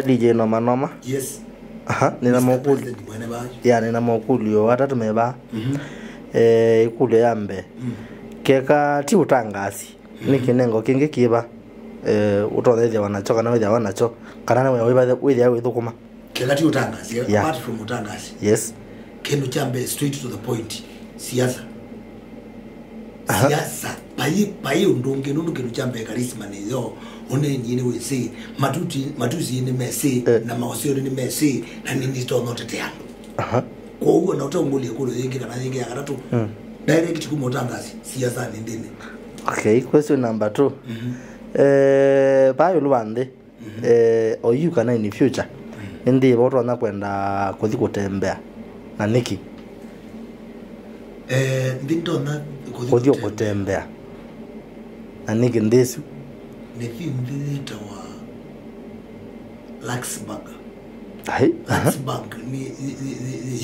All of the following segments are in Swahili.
DJ Noma. Yes. Nina mokuli. Ya nina mokuli yo hata tumeba. Ikule yambe. Keka ti utangasi. Nikinengo kingi kiba. Utonde wanachoka na wewe wanacho. Kana wewe wewe thukuma. Keka ti utangasi. Apart from utangasi. Yes. Kenu chambe straight to the point. Siasa. Siasa. Pai undonge nundu kenu chambe charisma ni yo. One nyine we say matuzi ni messy na maosio ni messy na nini to not teano. Kwa hiyo na utanguli kulo yenge kana yenge ya karatu. Direct kumotangasi siasa ni ndini. Okay, question number 2. Bayo luande oyu kana in future. Ndi watu wanakwenda kutembea na Niki. Ndindo na kutembea na Niki ndesu Nithindita wa Luxembourg. Luxembourg ni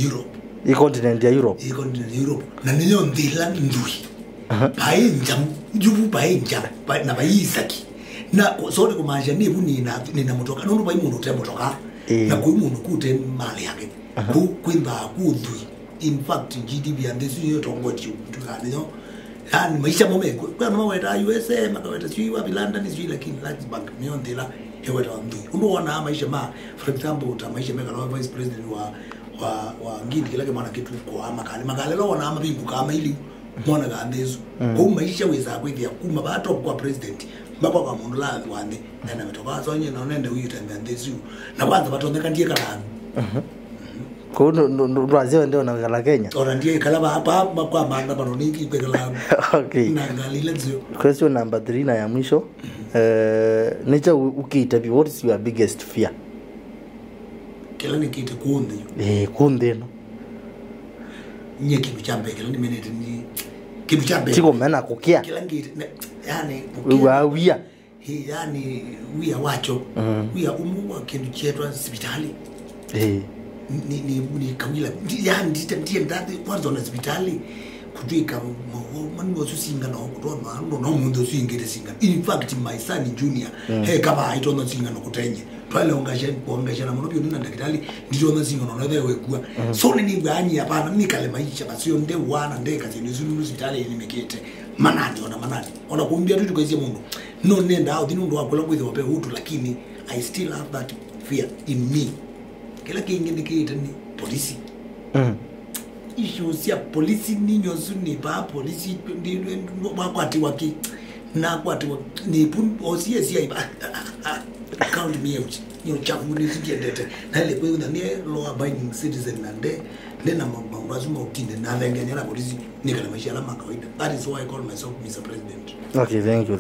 Europe. I continent ya Europe. I continent Europe. Na niyo ndila ndui. Pai njam, jubu pai njam, na pai isaki. Na sori kumaanisha nibu nina motoka. Nono pai mundu te motoka. Na kui mundu kute mali yake. Kuimba kudhui. In fact, GDP and this year tongo chiu. Tukaniyo. Yani maisha mome kwa noma weta USA makaweta sijui wapi London sijui lakini Luxembourg ni ondela heweta ndui unaona maisha for example ta maisha meka na vice president wa ngindi kila kama kitu kwa makale lo wana ama bimbu kama ili mwana gandezo kwa maisha weza kwithia kuma bato kwa president mbako kwa mundu la wande na metoka zonye na nende huyu tembea ndezu na kwanza batondeka ndiye kalani Kuno Brazil ndio na Kenya. Ora ndiye kala hapa kwa maana bano niki kwekala. Okay. Na ngalile nzio. Question number 3 na ya mwisho. Nicha ukiitapi, what is your biggest fear? Kila nikite kunde. Kunde no. Nye kitu chambe kila ni menete ni kitu chambe. Tiko mena kukia. Kila ngite yani wia. Yani wia wacho. Wia umuwa kindu chetwa hospitali. Ni kawila yani ndiye ndade kwanza na hospitali kutwika manu wasusinga na kutona no mundu singire singa. In fact my son junior kama aitona singa no kutenye twale ongasha na mundu yona ndakitali nditona singa no nawe wekua so ni bwanyi hapana nikale maisha basio nde wana ndeka zinu hospitali ni mekete manani ona kumbia tu kwa mundu no nenda au dinu ndo wakola kwithe wape hutu lakini I still have that fear in me. Kila kingine kiita ni polisi. Issues ya polisi ni nyosu ni ba polisi ndi wakwati waki na kwati ni pun osie sia count me out. Nyo chafu ni sikiendete. Na ile kwa ni law abiding citizen na na mambazu mautinde na ngenya na polisi ni kala maisha la kawaida. That is why I call myself Mr. President. Okay, thank you.